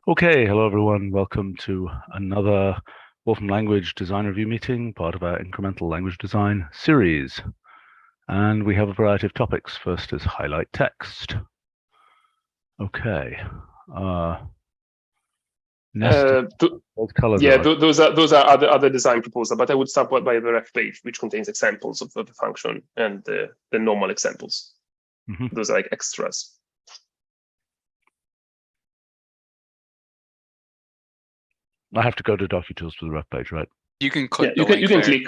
Okay, hello everyone. Welcome to another Wolfram Language Design Review meeting, part of our incremental language design series. And we have a variety of topics. First is highlight text. Okay. Those are other design proposals, but I would start by the ref page, which contains examples of the function and the normal examples. Mm-hmm. Those are like extras. I have to go to DocuTools for the ref page, right? You can click. Yeah, you can click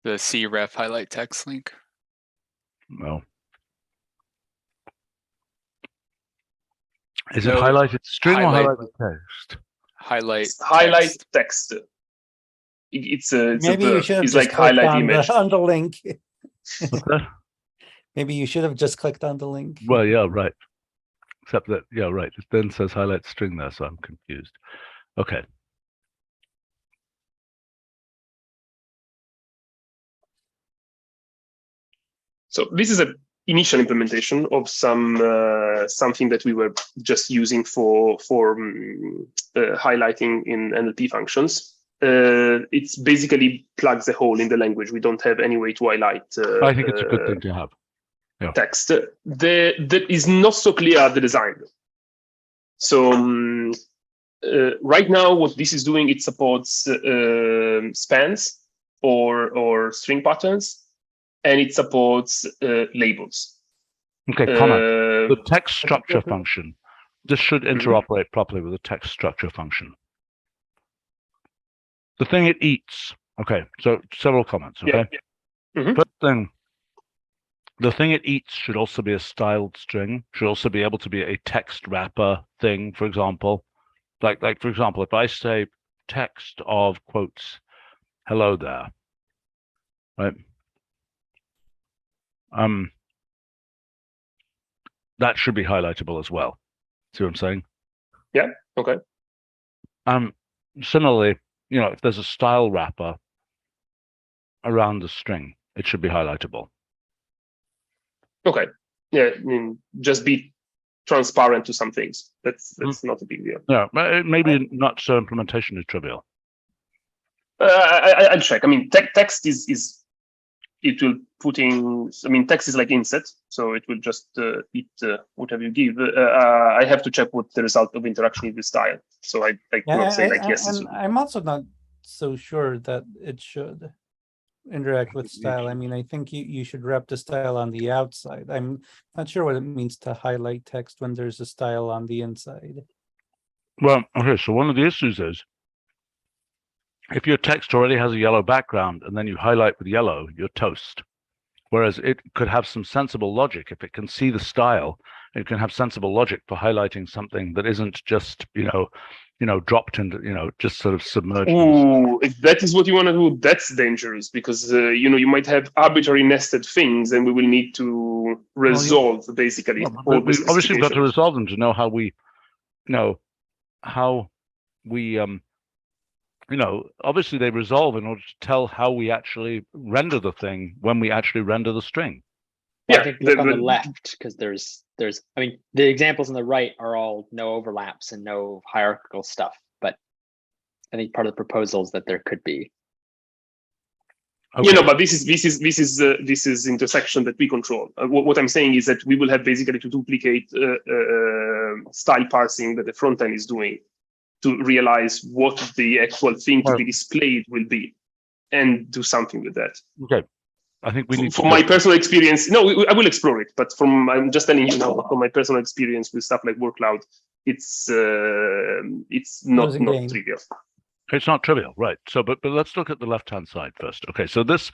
the CRef highlight text link. No. Is it highlighted string or highlighted text? Highlight text. Maybe you should have just like clicked on the link. What's that? Maybe you should have just clicked on the link. Well, yeah, right. Except that, yeah, right. It then says highlight string there, so I'm confused. Okay. So this is an initial implementation of something that we were just using for highlighting in NLP functions. It's basically plugs a hole in the language. We don't have any way to highlight. I think it's a good thing to have. Yeah. Text. That is not so clear at the design. So right now, what this is doing, it supports spans or string patterns, and it supports labels. Okay, comment. The text structure function. This should interoperate properly with the text structure function. The thing it eats. Okay, so several comments. Okay. Yeah. First thing, the thing it eats should also be a styled string. Should also be able to be a text wrapper thing. For example, like for example, if I say text of quotes, hello there, right? That should be highlightable as well. See what I'm saying? Yeah. Okay. Similarly, you know, if there's a style wrapper around the string, it should be highlightable. Okay. Yeah. I mean, just be transparent to some things. That's not a big deal. Yeah. Maybe not so implementation is trivial. I'll check. I mean, text is it will put in. I mean, text is like inset, so it will just eat whatever you give. I have to check what the result of interaction is with style. So I cannot say like yes. And I'm also not so sure that it should interact with style. I mean, I think you should wrap the style on the outside. I'm not sure what it means to highlight text when there's a style on the inside. Well, okay, so one of the issues is if your text already has a yellow background and then you highlight with yellow, you're toast. Whereas it could have some sensible logic. If it can see the style, it can have sensible logic for highlighting something that isn't just, you know, dropped into, just sort of submerged. Ooh, if that is what you want to do, that's dangerous because, you might have arbitrary nested things and we will need to resolve basically. Well, we obviously got to resolve them to know how we, obviously they resolve in order to tell how we actually render the thing when we actually render the string. Well, I think look on the left because there's I mean the examples on the right are all no overlaps and no hierarchical stuff, but I think part of the proposal is that there could be. Okay. But this is intersection that we control. What I'm saying is that we will have basically to duplicate style parsing that the front end is doing to realize what the actual thing to be displayed will be and do something with that. Okay. I think we need from my personal experience. No, I will explore it, but I'm just telling you now from my personal experience with stuff like word cloud, it's not trivial. It's not trivial, right? So, but let's look at the left-hand side first. Okay, so this,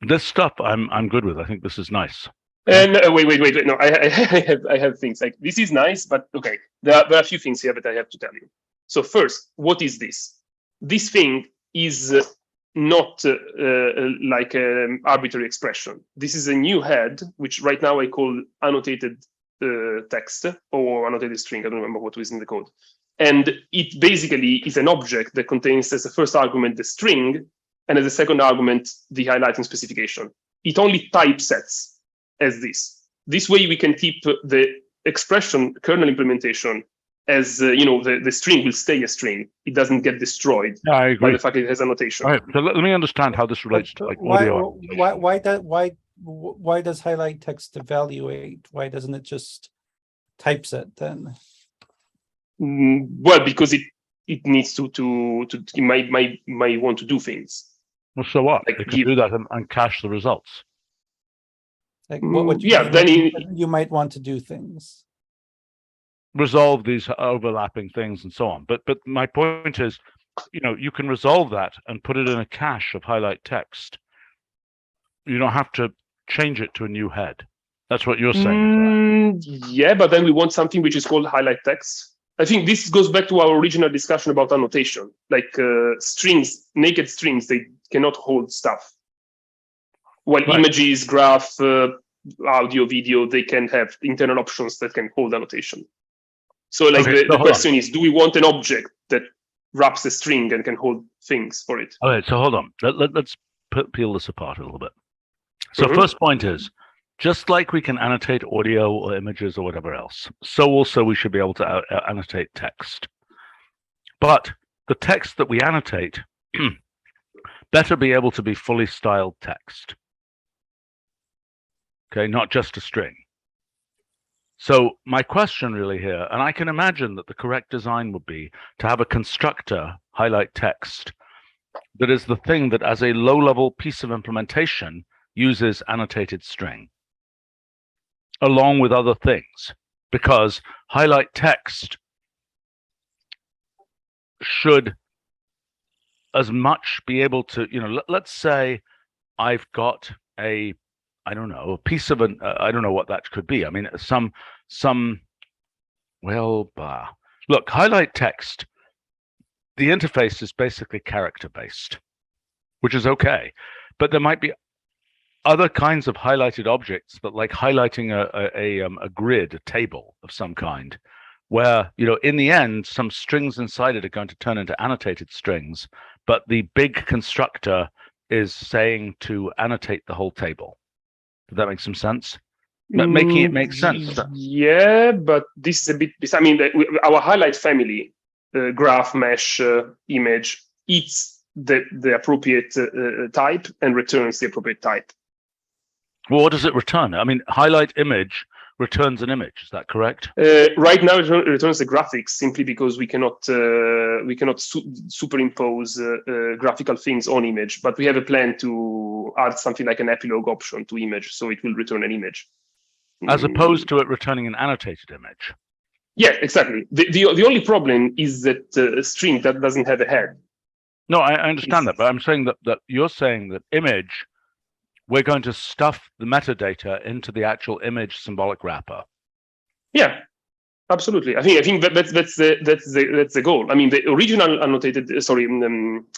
this stuff I'm good with. I think this is nice. And wait. No, I have things like this is nice, but okay, there are a few things here that I have to tell you. So first, what is this? This thing is not like an arbitrary expression. This is a new head, which right now I call annotated text or annotated string. I don't remember what was in the code. And it basically is an object that contains as a first argument the string, and as a second argument the highlighting specification. It only typesets as this. This way we can keep the expression kernel implementation as the string will stay a string. It doesn't get destroyed Yeah, I by agree. the fact that it has annotation. All right, so let me understand how this relates to like audio. Why does highlight text evaluate? Why doesn't it just types it then? Well, because it needs to it might want to do things. Well, so what? Like It can do that and cache the results. Like what you yeah, mean then you might want to do things. Resolve these overlapping things and so on. But my point is, you can resolve that and put it in a cache of highlight text. You don't have to change it to a new head. That's what you're saying. Yeah, but then we want something which is called highlight text. I think this goes back to our original discussion about annotation. Like strings, naked strings, they cannot hold stuff. While Right. images, graph, audio, video, they can have internal options that can hold annotation. So like the question is, do we want an object that wraps a string and can hold things for it? All right, so hold on. Let's peel this apart a little bit. So first point is, just like we can annotate audio or images or whatever else, so also we should be able to annotate text. But the text that we annotate better be able to be fully styled text. Okay, not just a string. So my question really here, and I can imagine that the correct design would be to have a constructor highlight text that is the thing that as a low-level piece of implementation uses annotated string along with other things, because highlight text should as much be able to, let's say I've got a piece of I don't know what that could be. I mean, look, highlight text, the interface is basically character based, which is okay, but there might be other kinds of highlighted objects that, like highlighting a grid, a table of some kind, where, in the end, some strings inside it are going to turn into annotated strings, but the big constructor is saying to annotate the whole table. Does that make some sense? Making it make sense. Yeah, but this is a bit. I mean, our highlight family, graph, mesh, image, eats the appropriate type and returns the appropriate type. Well, what does it return? I mean, highlight image returns an image. Is that correct? Right now, it returns the graphics simply because we cannot superimpose graphical things on image. But we have a plan to add something like an epilogue option to image, so it will return an image. As opposed to it returning an annotated image. Yeah, exactly. The only problem is that a string that doesn't have a head. No, I understand that, but I'm saying that you're saying that image, we're going to stuff the metadata into the actual image symbolic wrapper. Yeah, absolutely. I think that's the goal. I mean, the original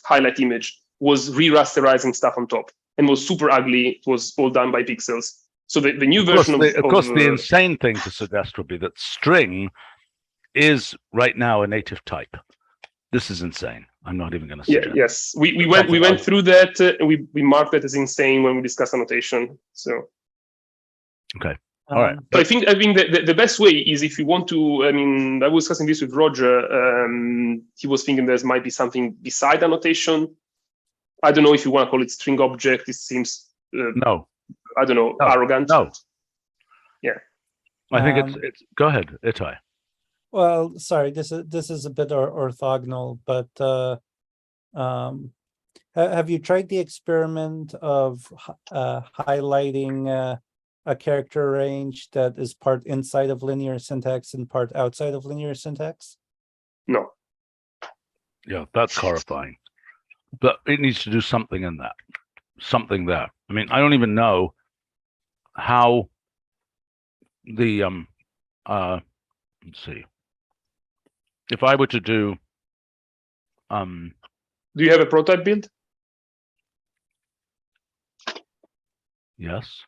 highlight image was re-rasterizing stuff on top and was super ugly. It was all done by pixels. So the new version of course, the insane thing to suggest would be that string is right now a native type. This is insane. I'm not even going to suggest. Yes, we went through that. We marked that as insane when we discussed annotation. So okay, all right. So I think the best way is, if you want to. I mean, I was discussing this with Roger. He was thinking there might be something beside annotation. I don't know if you want to call it string object. It seems no. I don't know, arrogant. No. Yeah. I think it's. Go ahead, Itai. Well, sorry, this is a bit orthogonal, but have you tried the experiment of highlighting a character range that is part inside of linear syntax and part outside of linear syntax? No. Yeah, that's horrifying. But it needs to do something in that, something there. I mean, I don't even know how the let's see. If I were to do do you have a prototype build? Yes.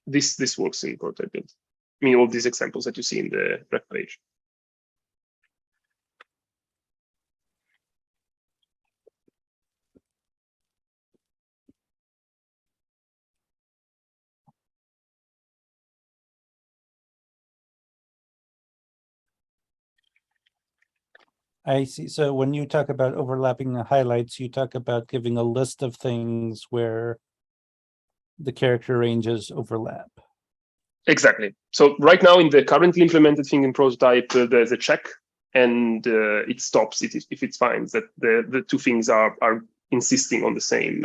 This works in prototype build. I mean, all these examples that you see in the ref page. I see. So when you talk about overlapping the highlights, you talk about giving a list of things where the character ranges overlap. Exactly. So right now in the currently implemented thing in prototype, there's a check, and it stops it if it finds that the two things are insisting on the same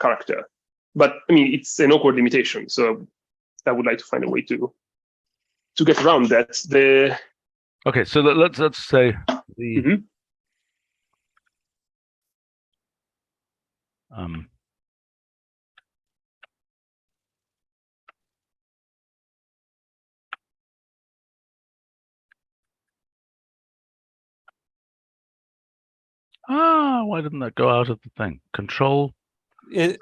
character. But I mean, it's an awkward limitation. So I would like to find a way to get around that. Okay, so let's say the Mhm. Why didn't that go out of the thing? Control plus?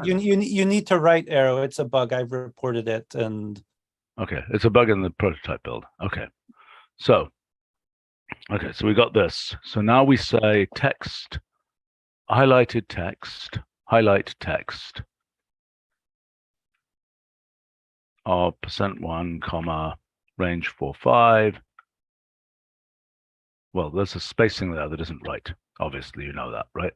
You need to write arrow. It's a bug. I've reported it, and Okay, it's a bug in the prototype build. Okay, so we got this. So now we say text, highlighted text, highlight text of %1, comma, range 4.5. Well, there's a spacing there that isn't right. Obviously, you know that, right?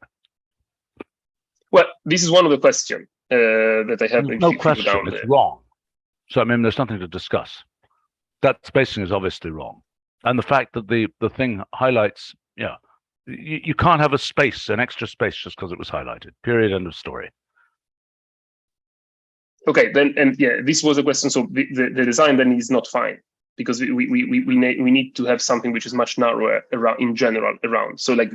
Well, this is one of the questions that I have. No question, it's wrong. So I mean, there's nothing to discuss. That spacing is obviously wrong. And the fact that the thing highlights, yeah, you can't have a space, an extra space, just because it was highlighted. Period. End of story. Okay, then, and yeah, this was a question. So the design then is not fine, because we need to have something which is much narrower around in general around. So like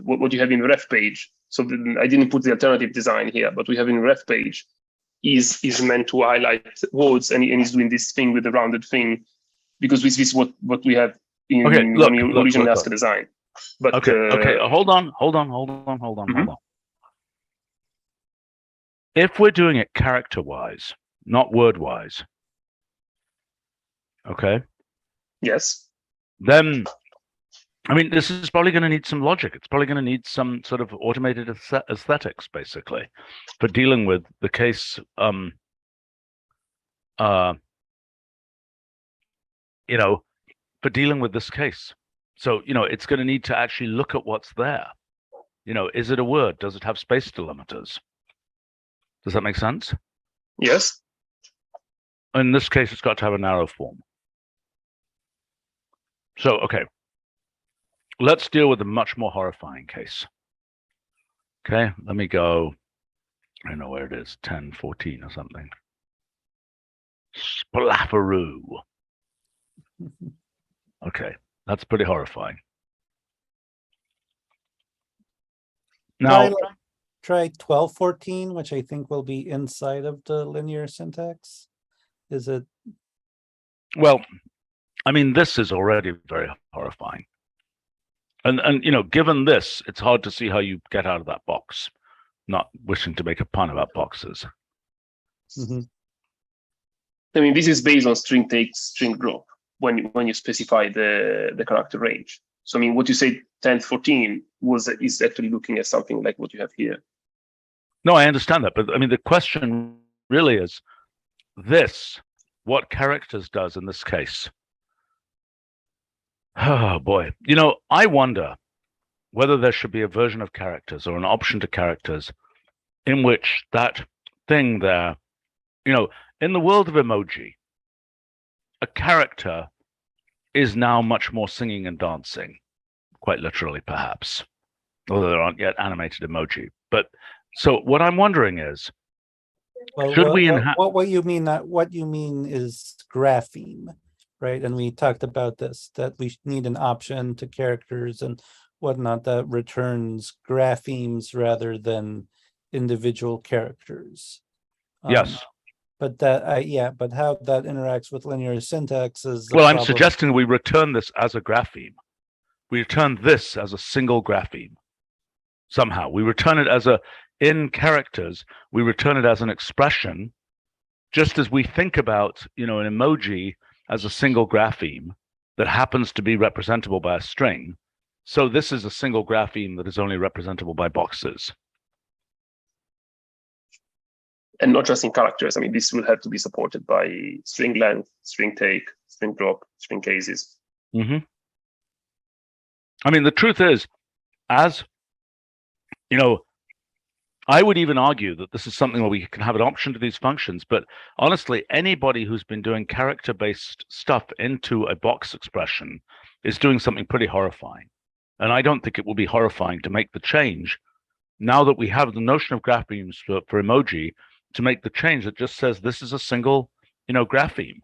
what you have in the ref page. So I didn't put the alternative design here, but we have in the ref page is meant to highlight words, and he's doing this thing with the rounded thing, because this is what we have in when you originally ask a design. But okay, hold on. If we're doing it character-wise, not word-wise, okay? Yes. Then, I mean, this is probably going to need some logic. It's probably going to need some sort of automated aesthetics, basically, for dealing with the case, you know, for dealing with this case. So, you know, it's going to need to actually look at what's there. You know, is it a word? Does it have space delimiters? Does that make sense? Yes. In this case, it's got to have a narrow form. So, okay, let's deal with a much more horrifying case. Okay, let me go, I don't know where it is, 10, 14 or something. Splafferoo. Okay, that's pretty horrifying. Now, try 12.14, which I think will be inside of the linear syntax. Is it? Well, I mean, this is already very horrifying. And you know, given this, it's hard to see how you get out of that box, not wishing to make a pun about boxes. Mm-hmm. I mean, this is based on string take, string drop when you specify the character range. So I mean, what you say 10, 14 is actually looking at something like what you have here. No, I understand that, but I mean, the question really is this: what characters does in this case? Oh boy, you know, I wonder whether there should be a version of characters or an option to characters in which that thing there, you know, in the world of emoji, a character is now much more singing and dancing, quite literally, perhaps, although there aren't yet animated emoji. But so what I'm wondering is, well, should we what you mean? What you mean is grapheme, right? And we talked about this, that we need an option to characters and whatnot that returns graphemes rather than individual characters. Yes. But that, but how that interacts with linear syntax is well, I'm suggesting we return this as a grapheme. We return this as a single grapheme. Somehow we return it as in characters, we return it as an expression, just as we think about, you know, an emoji as a single grapheme that happens to be representable by a string. So this is a single grapheme that is only representable by boxes. And not just in characters. I mean, this will have to be supported by string length, string take, string drop, string cases. Mm-hmm. I mean, the truth is, as you know, I would even argue that this is something where we can have an option to these functions, but honestly, anybody who's been doing character-based stuff into a box expression is doing something pretty horrifying. And I don't think it will be horrifying to make the change now that we have the notion of graphemes for emoji, to make the change that just says this is a single, grapheme.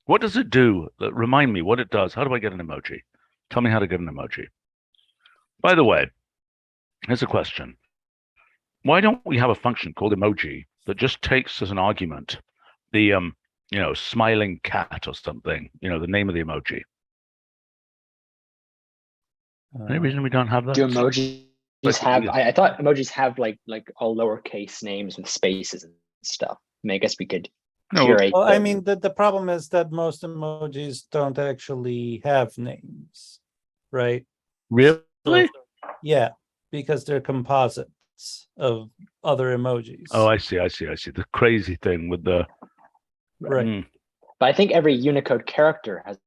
What does it do? Remind me what it does. How do I get an emoji? Tell me how to get an emoji. By the way, here's a question. Why don't we have a function called emoji that just takes as an argument the smiling cat or something, the name of the emoji? Any reason we don't have that? Do emojis have? I thought emojis have like all lowercase names with spaces and stuff. I mean, I guess we could curate. Well, I mean, the problem is that most emojis don't actually have names, right? Really? So, yeah, because they're composites of other emojis. Oh, I see. The crazy thing with the right. But I think every Unicode character has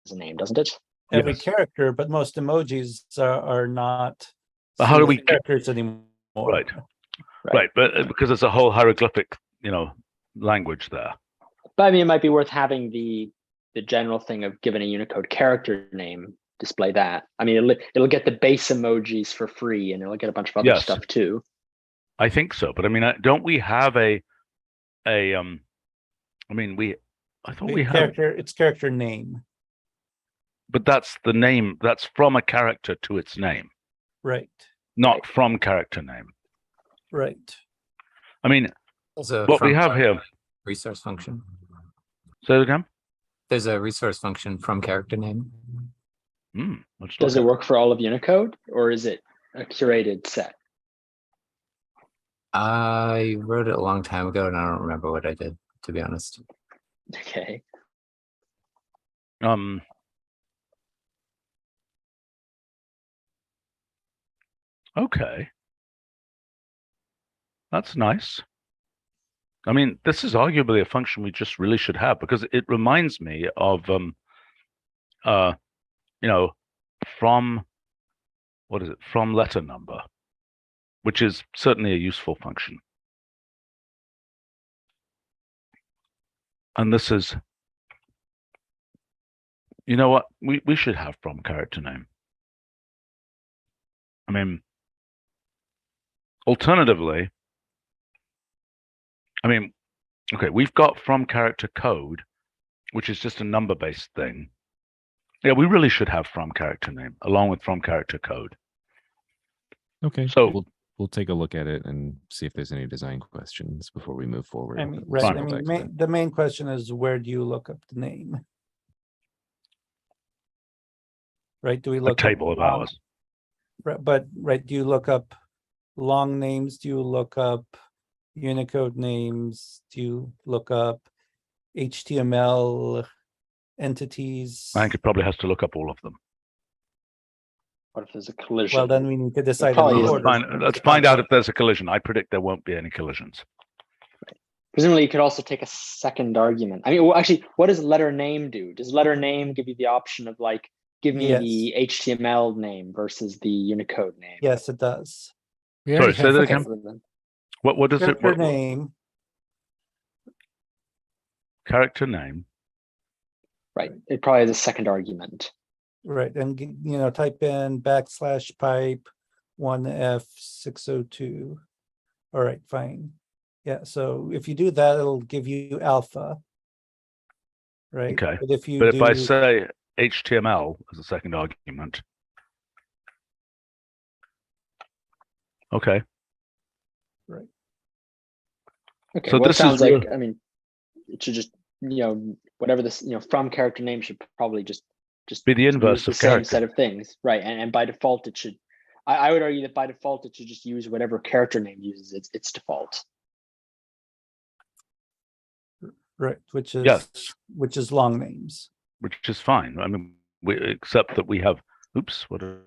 a name, doesn't it? Every character, but most emojis are not. But how do we characters anymore? Right. But because it's a whole hieroglyphic, language there. But I mean, it might be worth having the general thing of giving a Unicode character name, display that. I mean, it'll get the base emojis for free, and it'll get a bunch of other stuff too. I think so, but I mean, don't we have I thought we have character. It's character name. But that's the name. That's from a character to its name. Right. Not from character name. Right. I mean, what we have here. Resource function. Say it again. There's a resource function from character name. Does it work for all of Unicode, or is it a curated set? I wrote it a long time ago, and I don't remember what I did, to be honest. Okay. Okay. That's nice. I mean, this is arguably a function we just really should have, because it reminds me of, from letter number, which is certainly a useful function. And this is, you know what, we should have from character name. I mean, alternatively, okay, we've got from character code, which is just a number-based thing. Yeah, we really should have from character name along with from character code. Okay, so we'll take a look at it and see if there's any design questions before we move forward. I mean, right. I mean, the main question is, where do you look up the name? Right? Do we look a table of hours? But do you look up long names? Do you look up Unicode names? Do you look up HTML entities? I think it probably has to look up all of them. What if there's a collision? Well, then we need to decide. Let's find out if there's a collision. I predict there won't be any collisions. Right. Presumably, you could also take a second argument. I mean, well, actually, what does letter name do? Does letter name give you the option of like, give me the HTML name versus the Unicode name? Yes, it does. Sorry, say that again. What does it? Character name. Character name. Right. It probably has a second argument. Right, and type in \pipe 1F602. All right, fine. Yeah, so if you do that, it'll give you alpha. Right. Okay. But if I say HTML as a second argument. Okay. Right. Okay. So well, this sounds is like, I mean, it should just, whatever this, from character name should probably just be the inverse of the same character. set of things, right? And by default, it should. I would argue that by default, it should just use whatever character name uses its default. Right, which is long names. Which is fine. I mean, except that we have. Oops, what did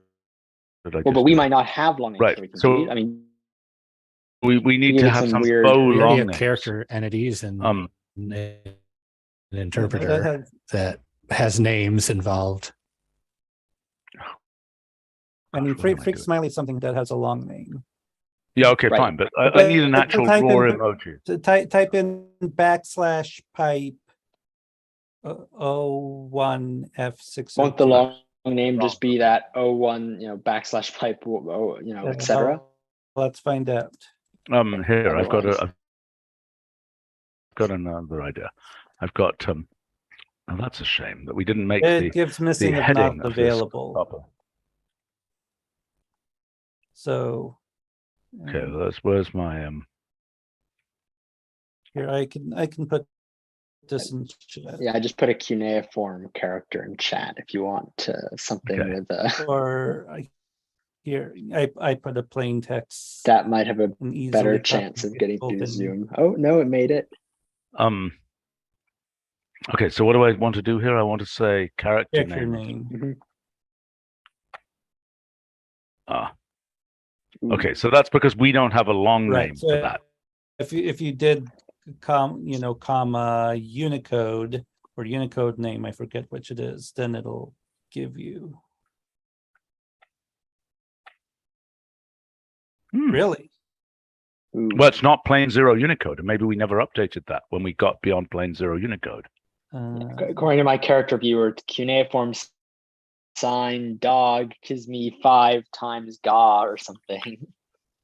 I? Well, but we might not have long names. Right. So I mean, we need to have some weird, faux long names. Character entities and an interpreter that has names involved. I mean, Gosh, what am I freak doing? smiley is something that has a long name. Yeah, okay, Right. fine, but I need an To actual type raw in- emoji. To type in /pipe 01 F602. Won't the long name just be that 01, /pipe, etc.? Let's find out. Here I've got Otherwise. another idea. I've got oh, that's a shame that we didn't make It gives missing the if heading not of this available. proper. So Okay, where's my here I can put this in chat. Yeah, I just put a cuneiform character in chat if you want something Okay. with a Or I put a plain text. that might have a and easily better copy chance of getting both through in- Zoom. Oh no, it made it. Okay, so what do I want to do here? I want to say character Character name. name. Ooh. Okay, so that's because we don't have a long Right. name So for that. if you did comma Unicode or Unicode name, I forget which it is, then it'll give you. Really? Ooh. Well, it's not plain 0 Unicode, and maybe we never updated that when we got beyond plain 0 Unicode. According to my character viewer, cuneiform sign dog gives me 5 times ga or something.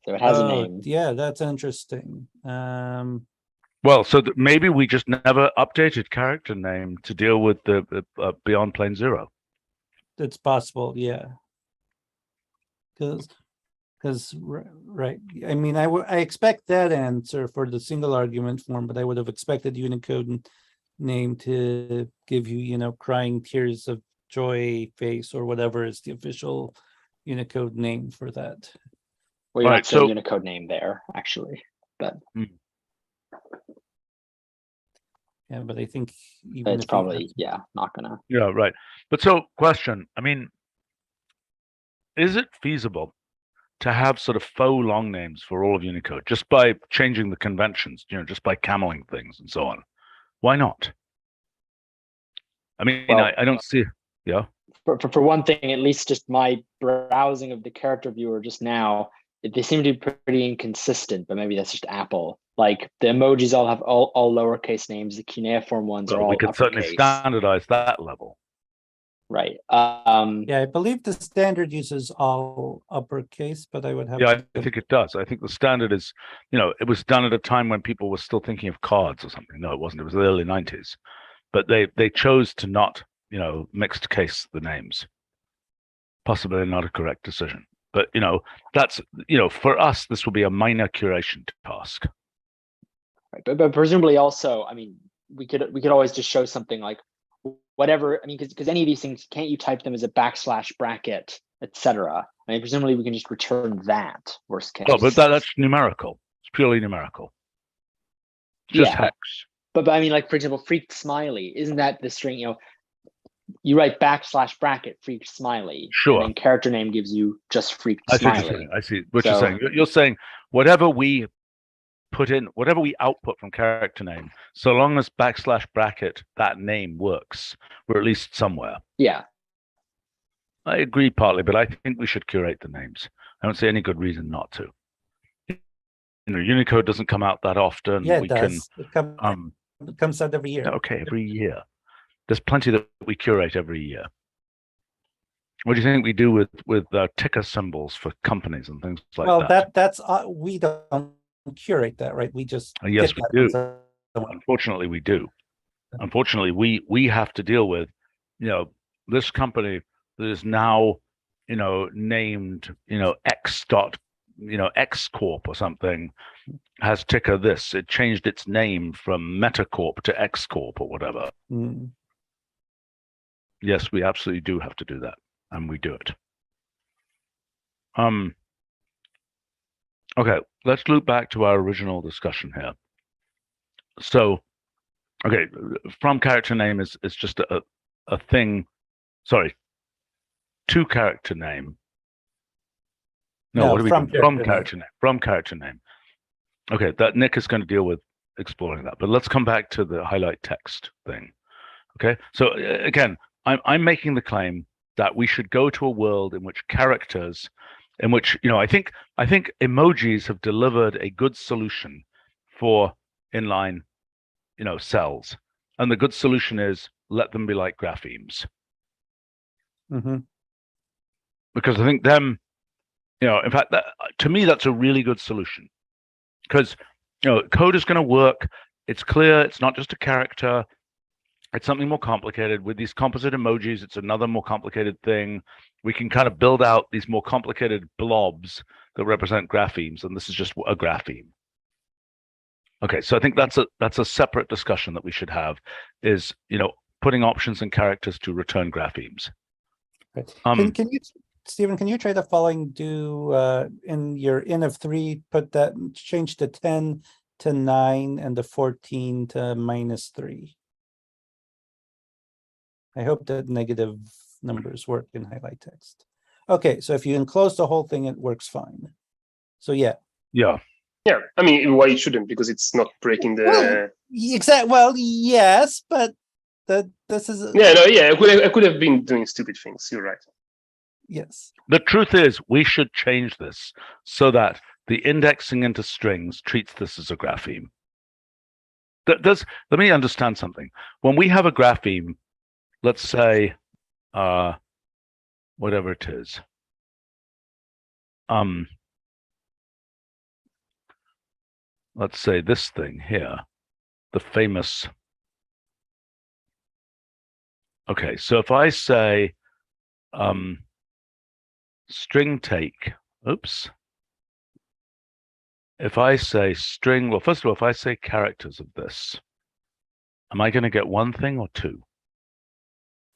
So it has a name. Yeah, that's interesting. Well, so maybe we just never updated character name to deal with the beyond plain 0. It's possible, yeah. Because right, I mean, I expect that answer for the single argument form, but I would have expected Unicode name to give you, crying tears of joy face or whatever is the official Unicode name for that. Well, you're Right, not saying so- Unicode name there, actually, but Yeah, but I think even it's if probably, not gonna. Yeah, right. But so, question, I mean, is it feasible to have sort of faux long names for all of Unicode just by changing the conventions, just by cameling things and so on? Why not? I mean, Well- I don't see, yeah. For one thing, at least just my browsing of the character viewer just now, they seem to be pretty inconsistent, but maybe that's just Apple. Like the emojis all have all lowercase names. The cuneiform ones are Well, all we could certainly uppercase. standardize that level. Right. Yeah, I believe the standard uses all uppercase, but I would have Yeah, to I think it does. I think the standard is, it was done at a time when people were still thinking of cards or something. No, it wasn't. It was the early 90s. But they chose to not, mixed case the names. Possibly not a correct decision. But, that's, for us, this will be a minor curation task. Right. But presumably also, I mean, we could always just show something like whatever. I mean, because any of these things, can't you type them as a / bracket, etc.? I mean, presumably we can just return that worst case. Oh, but that's numerical. It's purely numerical. Just Yeah. hex. But I mean, like for example, freaked smiley, isn't that the string? You write / bracket freaked smiley. Sure. And then character name gives you just freaked I see what you're smiley. saying. I see what you're So- saying. You're saying whatever we put in, whatever we output from character name, so long as / bracket, that name works, we're at least somewhere. Yeah. I agree partly, but I think we should curate the names. I don't see any good reason not to. Unicode doesn't come out that often. Yeah, we it does. It comes out every year. Okay, every year. There's plenty that we curate every year. What do you think we do with ticker symbols for companies and things like Well, that? that's we don't curate that, right? We just Yes, get we that do. from someone. Unfortunately, we do. Unfortunately, we have to deal with, this company that is now, named, X dot, X Corp or something, has ticker this. It changed its name from Metacorp to X Corp or whatever. Mm. Yes, we absolutely do have to do that, and we do it. Okay, let's loop back to our original discussion here. So, okay, from character name is just a thing. Sorry, to character name. No, what do we do? From character name. From character name. Okay, that Nick is going to deal with exploring that, but let's come back to the highlight text thing. Okay, so again, I'm making the claim that we should go to a world in which characters, in which, I think emojis have delivered a good solution for inline, cells. And the good solution is let them be like graphemes. Mm-hmm. Because I think them, in fact, to me, that's a really good solution. Because, code is going to work. It's clear. It's not just a character. It's something more complicated. With these composite emojis, it's another more complicated thing. We can kind of build out these more complicated blobs that represent graphemes, and this is just a grapheme. Okay, so I think that's a separate discussion that we should have, is putting options and characters to return graphemes. Right. Can you, Stephen? Can you try the following? Do in your in of 3, put that, change the 10 to 9 and the 14 to -3. I hope that negative numbers work in HighlightText. Okay, so if you enclose the whole thing, it works fine. So yeah. Yeah. Yeah, I mean, why it shouldn't? Because it's not breaking the. Well, yes, but this is. Yeah, no, yeah, I could have been doing stupid things. You're right. Yes. The truth is, we should change this so that the indexing into strings treats this as a grapheme. Let me understand something. When we have a grapheme, let's say, whatever it is, let's say this thing here, the famous. Okay, so if I say string take, oops. If I say string, well, first of all, if I say characters of this, am I going to get 1 thing or 2?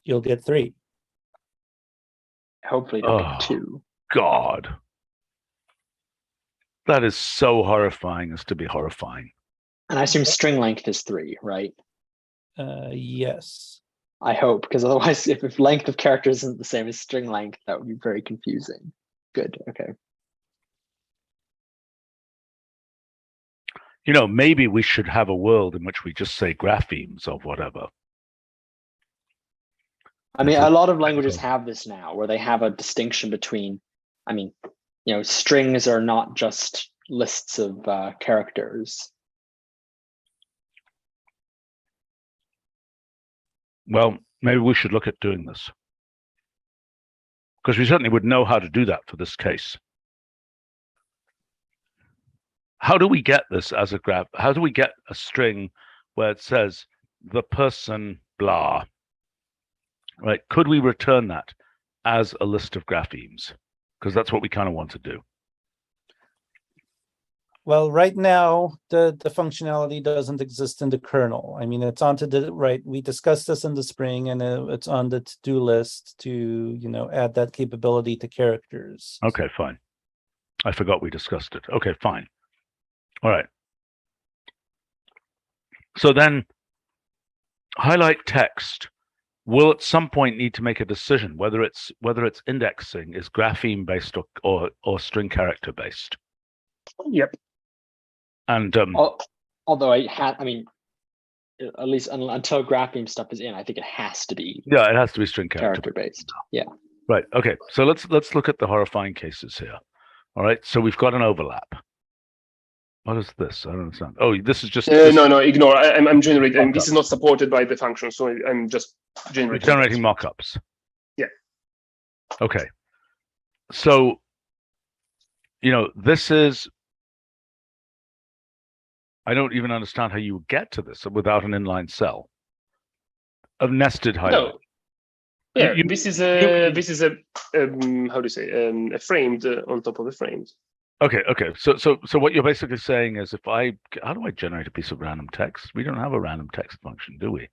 You'll get 3. Hopefully don't get 2. God. That is so horrifying as to be horrifying. And I assume string length is 3, right? Yes. I hope, because otherwise, if length of characters isn't the same as string length, that would be very confusing. Good, okay. Maybe we should have a world in which we just say graphemes or whatever. I mean, a lot of languages have this now, where they have a distinction between, I mean, strings are not just lists of characters. Well, maybe we should look at doing this, because we certainly would know how to do that for this case. How do we get this as a graph? How do we get a string where it says the person blah? Right? Could we return that as a list of graphemes? Because that's what we kind of want to do. Well, right now, the functionality doesn't exist in the kernel. I mean, it's onto the right. We discussed this in the spring, and it's on the to-do list to, add that capability to characters. Okay, fine. I forgot we discussed it. Okay, fine. All right. So then HighlightText will at some point need to make a decision whether its indexing is grapheme based or string character based. Yep. And although I mean, at least until grapheme stuff is in, I think it has to be. Yeah, it has to be string character based. Yeah. Right. Okay. So let's look at the horrifying cases here. All right. So we've got an overlap. What is this? I don't understand. Oh, this is just. No, ignore. I'm generating. And this is not supported by the function, so I'm just generating mockups. Yeah. Okay. So, this is. I don't even understand how you get to this without an inline cell. A nested highlight. No. Yeah, this is a how do you say a framed on top of a framed. Okay. So what you're basically saying is, how do I generate a piece of random text? We don't have a random text function, do we?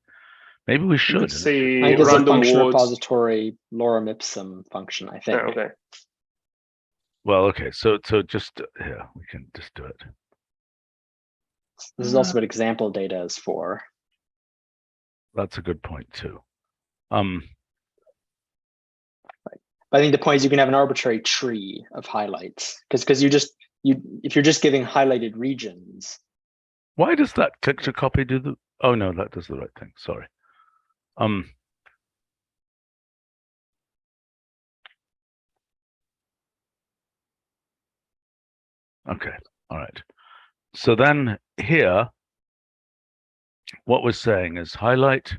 Maybe we should. Say I think there's a function words. repository lorem ipsum function, I think. Oh, okay. Well, okay. So just here, we can just do it. This is also what example data is for. That's a good point too. But I think the point is you can have an arbitrary tree of highlights because if you're just giving highlighted regions. Why does that click to copy do the? Oh no, that does the right thing. Sorry. Okay, all right. So then here, what we're saying is highlight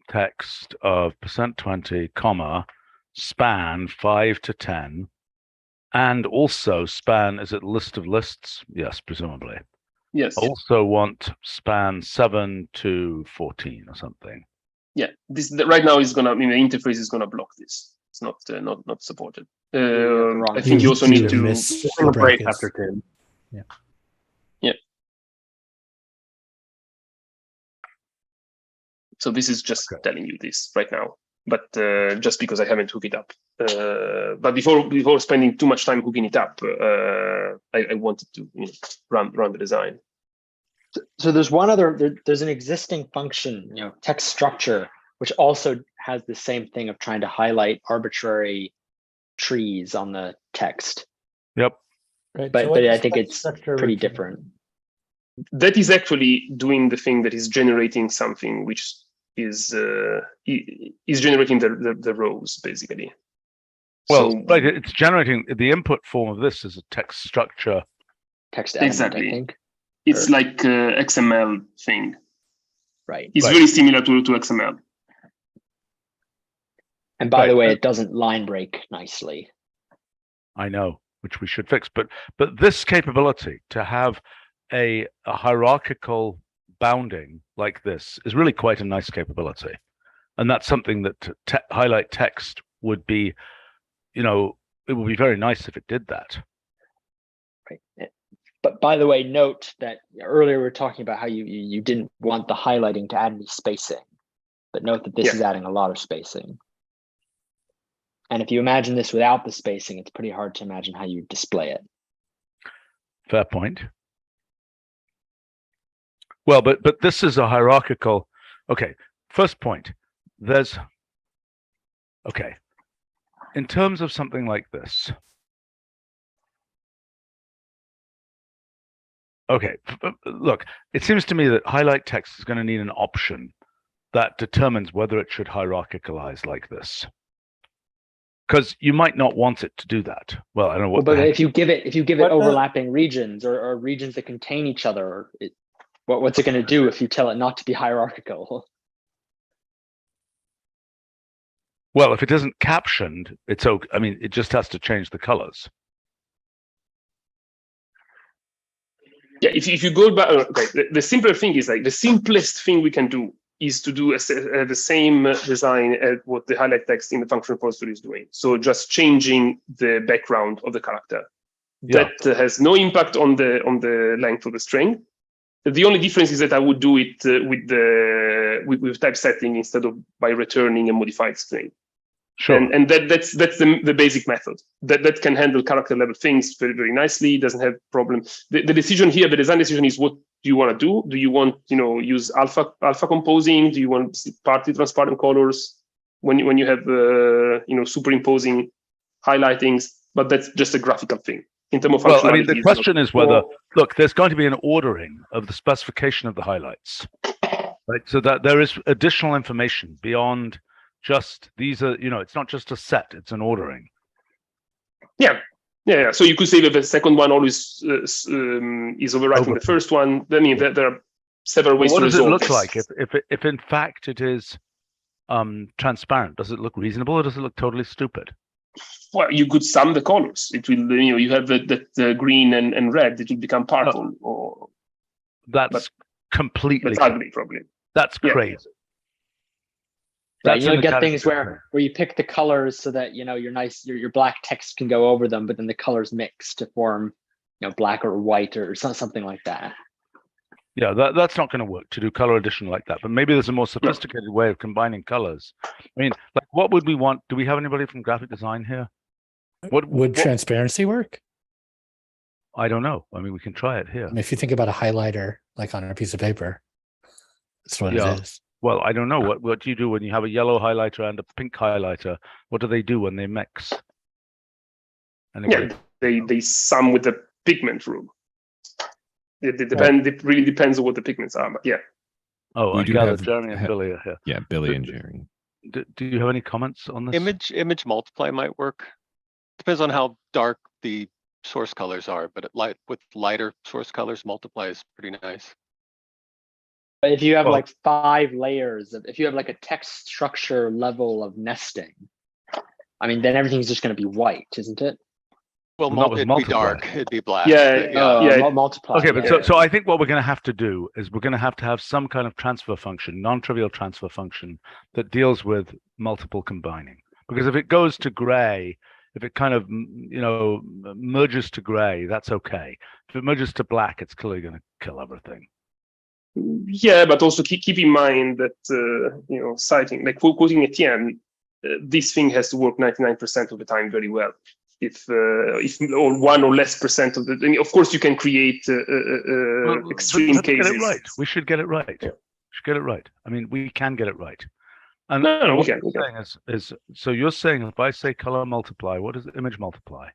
text of %20, comma, span 5 to 10, and also span, is it list of lists? Yes, presumably. Yes. Also want span 7 to 14 or something. Yeah. This right now is gonna. I mean, the interface is gonna block this. It's not not supported. I think you also need to miss Take a break brackets. after 10. Yeah. So this is just telling you this right now, but just because I haven't hooked it up. But before spending too much time hooking it up, I wanted to run the design. So there's one other. There's an existing function, text structure, which also has the same thing of trying to highlight arbitrary trees on the text. Yep. Right. But so what I is think text it's structure pretty return? different. That is actually doing the thing that is generating something which is generating the rows basically. Well, so, right, it's generating the input form of this is a text structure. Text element, exactly. I think. It's like XML thing. Right. It's very similar to XML. And by the way, it doesn't line break nicely. I know, which we should fix. But this capability to have a hierarchical bounding like this is really quite a nice capability. And that's something that highlight text would be, it would be very nice if it did that. Right. But by the way, note that earlier we were talking about how you didn't want the highlighting to add any spacing. But note that this is adding a lot of spacing. And if you imagine this without the spacing, it's pretty hard to imagine how you display it. Fair point. Well, but this is a hierarchical. Okay, first point. In terms of something like this. Okay, look, it seems to me that highlight text is going to need an option that determines whether it should hierarchicalize like this. Because you might not want it to do that. Well, I don't know what. But if you give it overlapping regions or regions that contain each other, what's it going to do if you tell it not to be hierarchical? Well, if it isn't captioned, it's okay. I mean, it just has to change the colors. Yeah, if you go back, the simpler thing is the simplest thing we can do is to do the same design as what the highlight text in the function repository is doing. So just changing the background of the character. Yeah. That has no impact on the length of the string. The only difference is that I would do it with typesetting instead of by returning a modified string. Sure. And that's the basic method that can handle character level things very, very nicely. Doesn't have problem. The decision here, the design decision is what do you want to do? Do you want use alpha composing? Do you want partly transparent colors when you have superimposing highlightings? But that's just a graphical thing. In terms of functionality, well, I mean, the question is whether look, there's going to be an ordering of the specification of the highlights, right? So that there is additional information beyond. Just these are, it's not just a set; it's an ordering. Yeah. So you could say that the second one always is overwriting the first one. I mean, there are several ways to resolve this. What does it look like if in fact it is transparent? Does it look reasonable or does it look totally stupid? Well, you could sum the colors. It will, you have the green and red. It will become purple. Or that's completely. That's ugly, probably. That's crazy. Right, you'll get things where you pick the colors so that your black text can go over them, but then the colors mix to form black or white or something like that. Yeah, that's not going to work to do color addition like that. But maybe there's a more sophisticated way of combining colors. I mean, like what would we want? Do we have anybody from graphic design here? Would transparency work? I don't know. I mean, we can try it here. I mean, if you think about a highlighter like on a piece of paper, that's what it is. Well, I don't know. What do you do when you have a yellow highlighter and a pink highlighter? What do they do when they mix? Anyway. Yeah, they sum with the pigment rule. It really depends on what the pigments are. But yeah. Oh, I gather Jeremy and Billy are here. Yeah, Billy and Jeremy. Do you have any comments on this? Image multiply might work. Depends on how dark the source colors are, but with lighter source colors, multiply is pretty nice. But if you have Well- like 5 layers of, if you have like a text structure level of nesting, I mean, then everything's just going to be white, isn't it? Well, Well, that was it'd multiply. be dark, it'd be black. Yeah, but yeah. yeah. Multiply. Okay, but yeah. so I think what we're going to have to do is we're going to have some kind of transfer function, non-trivial transfer function that deals with multiple combining. Because if it goes to gray, if it kind of merges to gray, that's okay. If it merges to black, it's clearly going to kill everything. Yeah, but also keep in mind that citing, like quoting Etienne, this thing has to work 99% of the time very well. If or 1 or less % of the, I mean, of course you can create extreme Let's cases. Get it right. We should get it right. Yeah. We should get it right. I mean, we can get it right. And No, what we can. you're saying is so you're saying if I say color multiply, what is image multiply?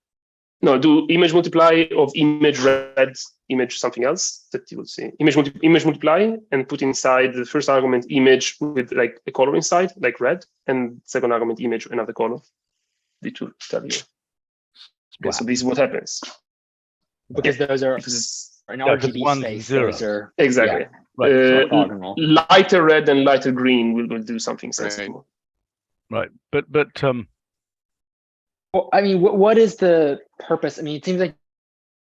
No, do image multiply of image red, image something else that you would see. Image multiply and put inside the first argument image with like a color inside, like red, and second argument image another color. The two tell you. Okay, so this is what happens. Because those are If it's- in Yeah, 'cause RGB one's space. zero. Those are exactly. Right. orthogonal. Lighter red and lighter green will do something sensible. Right. But Well, I mean, what is the purpose? I mean, it seems like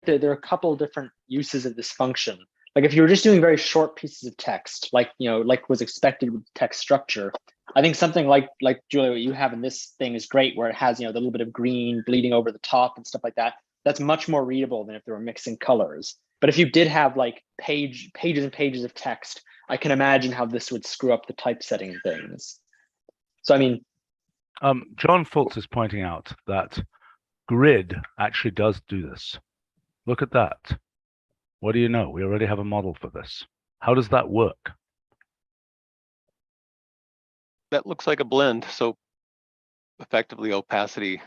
there are a couple of different uses of this function. Like if you were just doing very short pieces of text, like like was expected with text structure, I think something like Julia, what you have in this thing is great, where it has the little bit of green bleeding over the top and stuff like that. That's much more readable than if they were mixing colors. But if you did have like pages and pages of text, I can imagine how this would screw up the typesetting things. So I mean, John Fultz is pointing out that grid actually does do this. Look at that. What do you know? We already have a model for this. How does that work? That looks like a blend, so effectively opacity.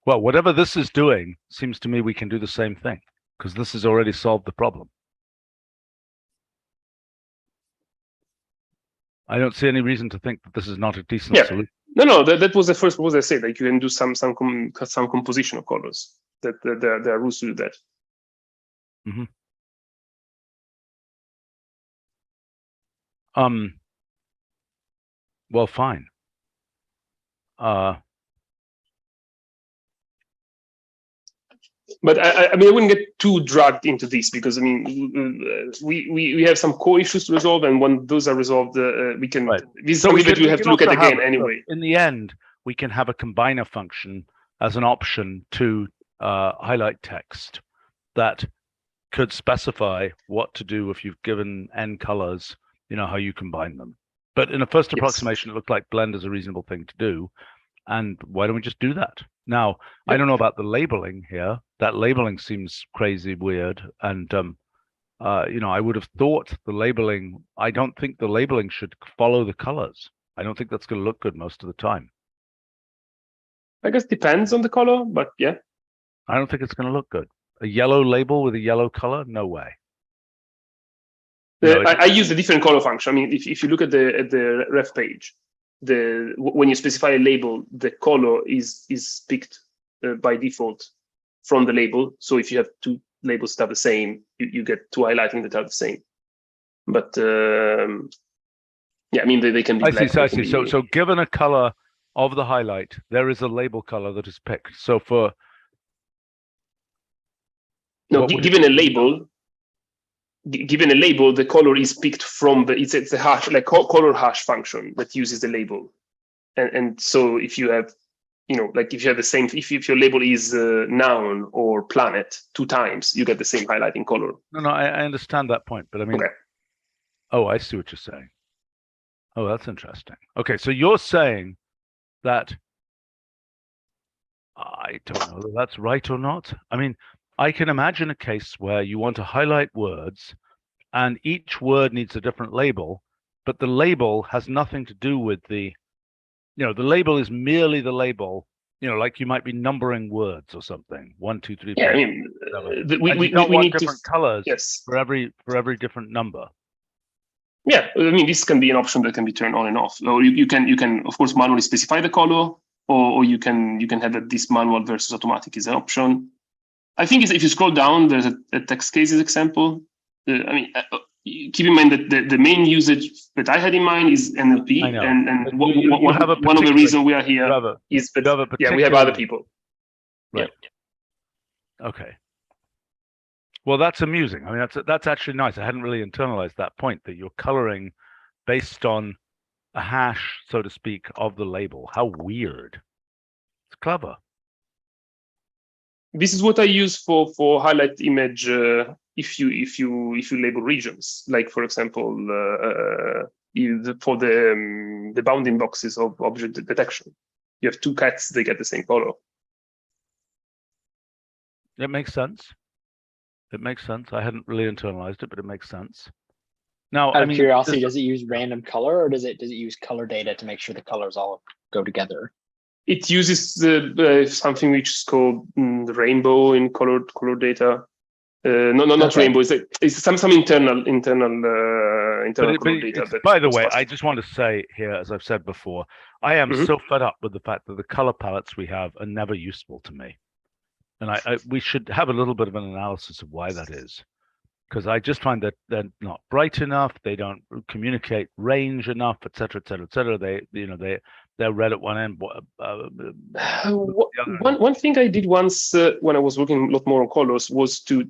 Well, whatever this is doing, seems to me we can do the same thing because this has already solved the problem. I don't see any reason to think that this is not a decent Yeah. solution. No, that was the first proposal I said. Like you can do some composition of colors. That there are rules to do that. Well, fine. But I mean, I wouldn't get too dragged into this because I mean, we have some core issues to resolve, and when those are resolved, we can. Right. This is So something that we can have to look at also again have- anyway. In the end, we can have a combiner function as an option to highlight text that could specify what to do if you've given n colors, how you combine them. But in a first Yes. approximation, it looked like blend is a reasonable thing to do. And why don't we just do that? Now, I don't know about the labeling here. That labeling seems crazy weird. And, I would have thought the labeling, I don't think the labeling should follow the colors. I don't think that's going to look good most of the time. I guess depends on the color, but yeah. I don't think it's going to look good. A yellow label with a yellow color? No way. No, I use a different color function. I mean, if you look at the ref page, when you specify a label, the color is picked by default from the label. So if you have two labels that are the same, you get two highlighting that are the same. But yeah, I mean they can be. I black, see. I they can see. be- So given a color of the highlight, there is a label color that is picked. So for no, what would it given a be? label. Given a label, the color is picked from it's a hash, like color hash function that uses the label, and so if you have, like if you have the same, if your label is noun or planet 2 times, you get the same highlighting color. No, I understand that point, but I mean, Okay. Oh, I see what you're saying. Oh, that's interesting. Okay, so you're saying that I don't know whether that's right or not. I mean, I can imagine a case where you want to highlight words and each word needs a different label, but the label has nothing to do with the label is merely the label, like you might be numbering words or something. 1, 2, 3, 4. Yeah, I mean, we don't want need different to, colors yes. for every different number. Yeah, I mean, this can be an option that can be turned on and off. Or you can of course manually specify the color, or you can have that this manual versus automatic is an option. I think if you scroll down, there's a text cases example. Keep in mind that the main usage that I had in mind is NLP, I know. and You have a one of the reasons we are here is that we have other people. Right. Yeah. Okay. Well, that's amusing. I mean, that's actually nice. I hadn't really internalized that point, that you're coloring based on a hash, so to speak, of the label. How weird. It's clever. This is what I use for highlight image. If you label regions, like for example, for the bounding boxes of object detection, you have two cats; they get the same color. It makes sense. It makes sense. I hadn't really internalized it, but it makes sense. Now, Out of curiosity, does it use random color, or does it use color data to make sure the colors all go together? It uses something which is called rainbow in color data. Not rainbow. It's some internal color data. By the way, I just want to say here, as I've said before, I am so fed up with the fact that the color palettes we have are never useful to me, and we should have a little bit of an analysis of why that is, because I just find that they're not bright enough, they don't communicate range enough, etc., etc., etc. They're red at one end. One thing I did once when I was working a lot more on colors was to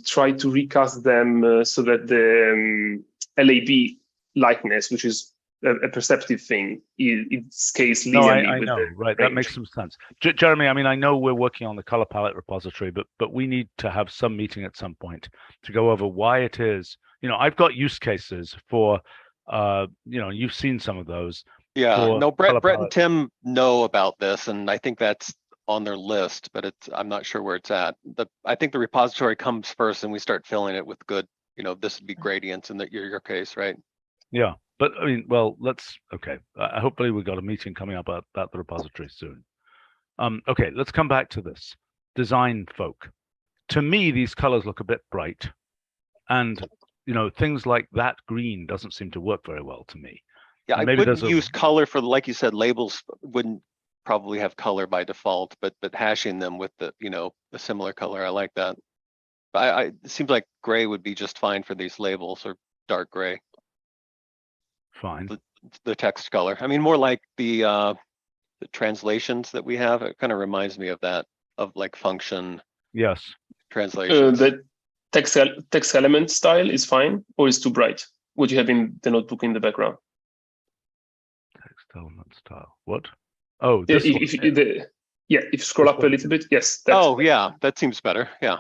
try to recast them so that the LAB likeness, which is a perceptive thing, it scales linearly. No, I know, right? That makes some sense. Jeremy, I mean, I know we're working on the color palette repository, but we need to have some meeting at some point to go over why it is. I've got use cases for, you've seen some of those. Yeah, no, Brett and Tim know about this, and I think that's on their list, but I'm not sure where it's at. I think the repository comes first, and we start filling it with good. This would be gradients in your case, right? Yeah, but I mean, well, okay. Hopefully, we got a meeting coming up about the repository soon. Okay, let's come back to this design folk. To me, these colors look a bit bright, and things like that green doesn't seem to work very well to me. Yeah, I wouldn't use color for, like you said, labels wouldn't probably have color by default, but hashing them with the a similar color, I like that. It seems like gray would be just fine for these labels, or dark gray. Fine. The text color. I mean, more like the translations that we have. It kind of reminds me of that, of like function. Yes. Translations. The text element style is fine, or is too bright? What you have in the notebook in the background? Text element style. What? Oh, if you scroll up a little bit, yes. Yeah, that seems better. Yeah.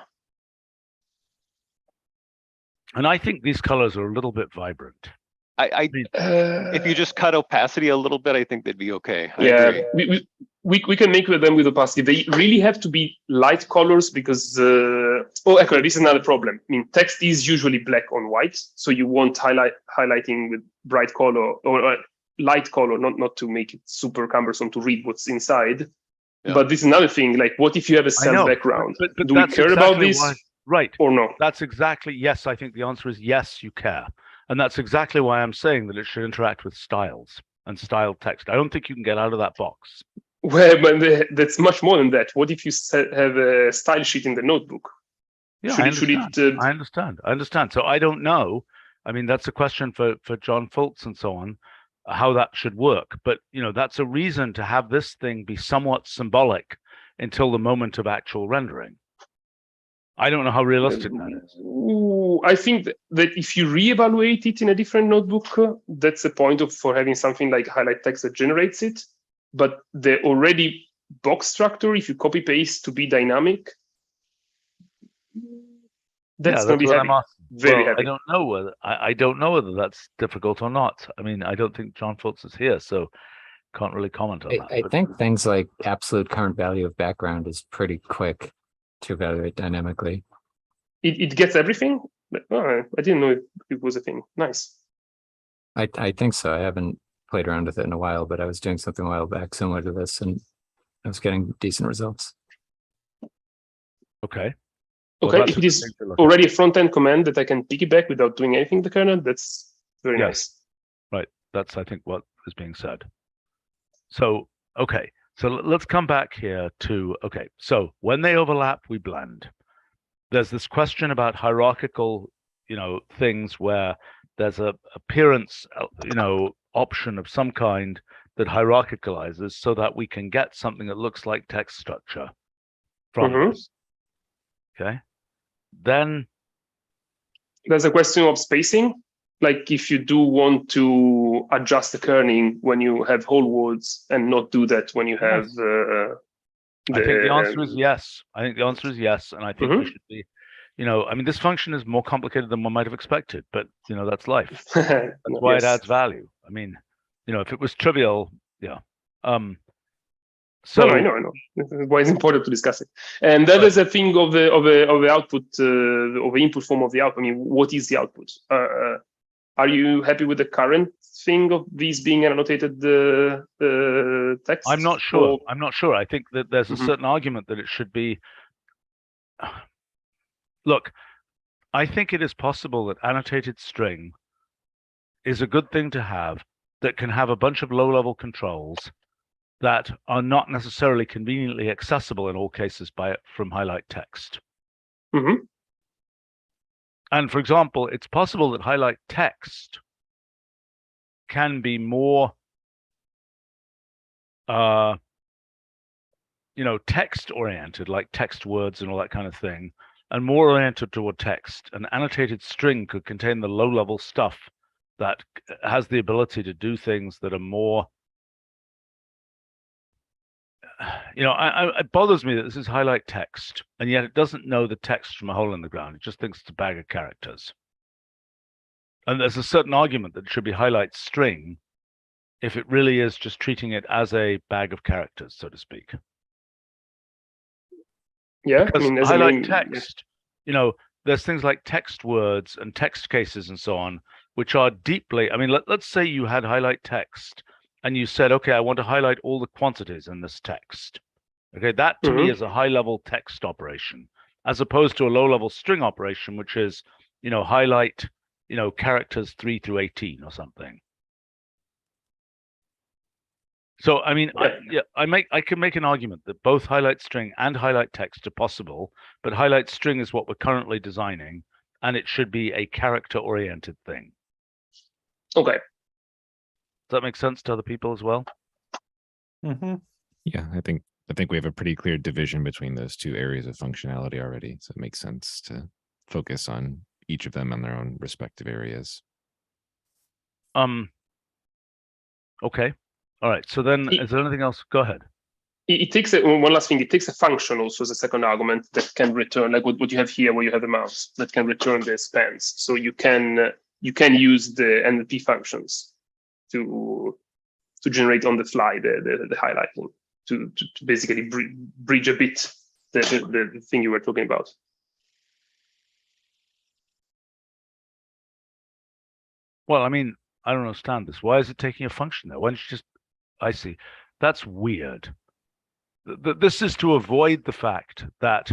And I think these colors are a little bit vibrant. If you just cut opacity a little bit, I think they'd be okay. We can make them with opacity. They really have to be light colors because actually, this is another problem. I mean, text is usually black on white, so you want highlighting with bright color or light color, not to make it super cumbersome to read what's inside. Yeah. But this is another thing. Like, what if you have a cell background? But do we care about this? Right. Or no? That's exactly, yes, I think the answer is yes, you care. And that's exactly why I'm saying that it should interact with styles and styled text. I don't think you can get out of that box. Well, but that's much more than that. What if you have a style sheet in the notebook? Yeah, I understand. So I don't know. I mean, that's a question for John Fultz and so on, how that should work. But, that's a reason to have this thing be somewhat symbolic until the moment of actual rendering. I don't know how realistic that is. I think that if you reevaluate it in a different notebook, that's the point for having something like HighlightText that generates it. But the already box structure, if you copy paste to be dynamic, that's going to be heavy. Very heavy. I don't know whether that's difficult or not. I mean, I don't think John Fultz is here, so can't really comment on that. I think things like absolute current value of background is pretty quick to evaluate dynamically. It gets everything? I didn't know it was a thing. Nice. I think so. I haven't played around with it in a while, but I was doing something a while back similar to this, and I was getting decent results. Okay. Well, if it is already a front-end command that I can piggyback without doing anything to the kernel, that's very nice. Right. That's, I think, what is being said. So Okay, so let's come back here to, okay, so when they overlap, we blend. There's this question about hierarchical, things where there's a appearance, option of some kind that hierarchicalizes so that we can get something that looks like text structure from Mhm. this. Okay. Then There's a question of spacing. Like if you do want to adjust the kerning when you have whole words and not do that when you have I think the answer is yes. I think the answer is yes, and I think we should be, I mean, this function is more complicated than one might have expected, but that's life. That's why it adds value. I mean, if it was trivial, yeah. So no, I know. This is why it's important to discuss it. And that is a thing of the output of the input form of the output. I mean, what is the output? Are you happy with the current thing of these being an annotated text? I'm not sure. Or... I'm not sure. I think that there's a certain argument that it should be. Look, I think it is possible that annotated string is a good thing to have that can have a bunch of low-level controls that are not necessarily conveniently accessible in all cases from HighlightText. And for example, it's possible that HighlightText can be more, text-oriented, like text words and all that kind of thing, and more oriented toward text. An annotated string could contain the low-level stuff that has the ability to do things that are more, it bothers me that this is HighlightText, and yet it doesn't know the text from a hole in the ground. It just thinks it's a bag of characters. And there's a certain argument that it should be HighlightString if it really is just treating it as a bag of characters, so to speak. Yeah, because I mean, HighlightText, there's things like text words and text cases and so on, which are deeply, I mean, let's say you had HighlightText and you said, okay, I want to highlight all the quantities in this text. Okay, that to me is a high-level text operation, as opposed to a low-level string operation, which is, highlight, characters 3 through 18 or something. So, I mean, I can make an argument that both HighlightString and HighlightText are possible, but HighlightString is what we're currently designing, and it should be a character-oriented thing. Okay. Does that make sense to other people as well? Yeah, I think we have a pretty clear division between those two areas of functionality already, so it makes sense to focus on each of them on their own respective areas. Okay. All right. So then, is there anything else? Go ahead. It takes one last thing. It takes a function also as a second argument that can return, like what you have here, where you have a mouse that can return the spans. So you can use the NLP functions to generate on the fly the highlighting to basically bridge a bit the thing you were talking about. Well, I mean, I don't understand this. Why is it taking a function there? Why don't you just? I see. That's weird. This is to avoid the fact that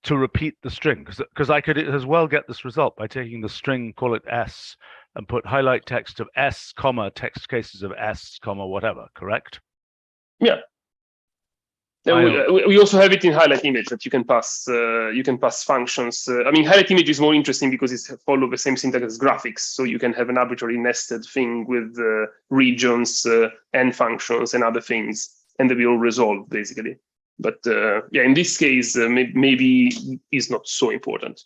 to repeat the string, because I could as well get this result by taking the string, call it S, and put HighlightText of S, comma, text cases of S, comma, whatever, correct? Yeah. We also have it in HighlightImage that you can pass functions. I mean, HighlightImage is more interesting because it's follow the same syntax as graphics, so you can have an arbitrary nested thing with regions and functions and other things, and they will all resolve basically. But yeah, in this case, maybe is not so important.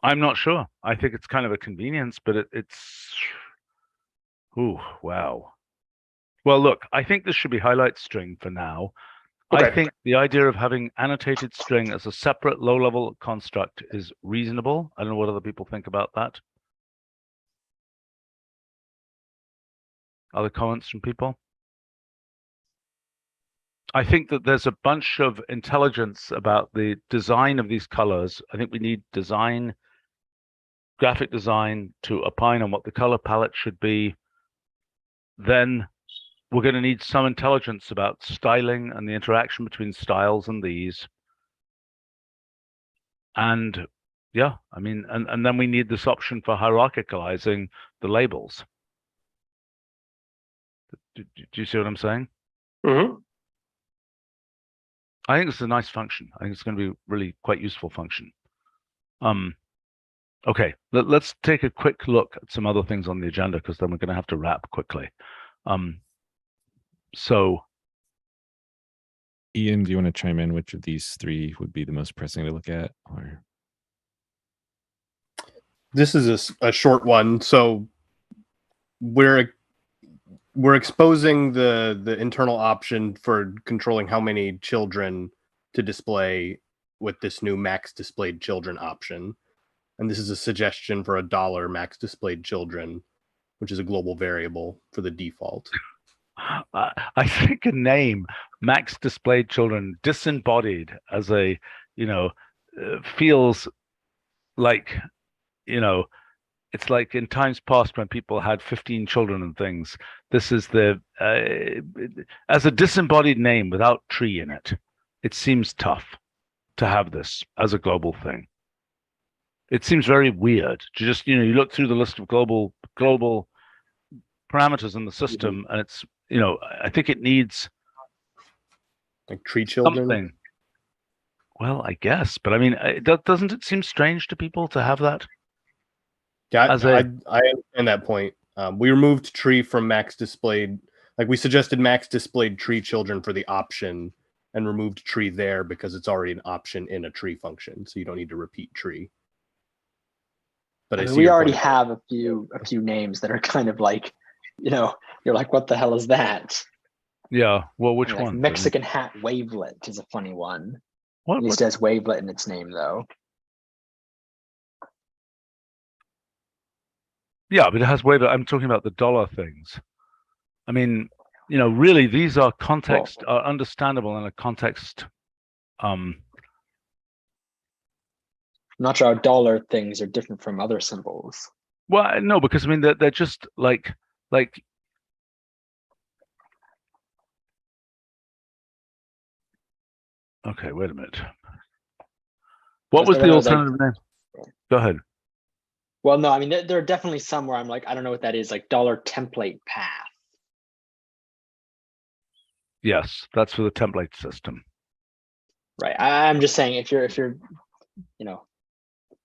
I'm not sure. I think it's kind of a convenience, but it's. Ooh, wow. Well, look, I think this should be HighlightString for now. Okay. I think the idea of having annotated string as a separate low-level construct is reasonable. I don't know what other people think about that. Other comments from people? I think that there's a bunch of intelligence about the design of these colors. I think we need graphic design to opine on what the color palette should be. Then we're going to need some intelligence about styling and the interaction between styles and these. And yeah, I mean, and then we need this option for hierarchicalizing the labels. Do you see what I'm saying? Mhm. I think it's a nice function. I think it's going to be really quite useful function. Okay, let's take a quick look at some other things on the agenda because then we're going to have to wrap quickly. So Ian, do you want to chime in? Which of these three would be the most pressing to look at? Or this is a short one. So we're exposing the internal option for controlling how many children to display with this new max displayed children option. And this is a suggestion for $1 max displayed children, which is a global variable for the default. I think a name, max displayed children, disembodied as a, feels like, it's like in times past when people had 15 children and things. This is as a disembodied name without tree in it. It seems tough to have this as a global thing. It seems very weird to just, you look through the list of global parameters in the system, and it's, I think it needs like tree children. Something. Well, I guess, but I mean, doesn't it seem strange to people to have that? Yeah, I understand that point. We removed tree from max displayed. Like we suggested max displayed tree children for the option and removed tree there because it's already an option in a tree function. So you don't need to repeat tree. But I see we already point. have a few names that are kind of like, you're like, what the hell is that? Yeah. Well, which like one? Mexican hat wavelet is a funny one. What? At least it has wavelet in its name, though. Yeah, but it has wavelet. I'm talking about the dollar things. I mean, really, these are context are understandable in a context. I'm not sure how dollar things are different from other symbols. Well, no, because I mean they're just like. Okay, wait a minute. What was the alternative name? Go ahead. Well, no, I mean there are definitely some where I'm like, I don't know what that is, like dollar template path. Yes, that's for the template system. Right. I'm just saying if you're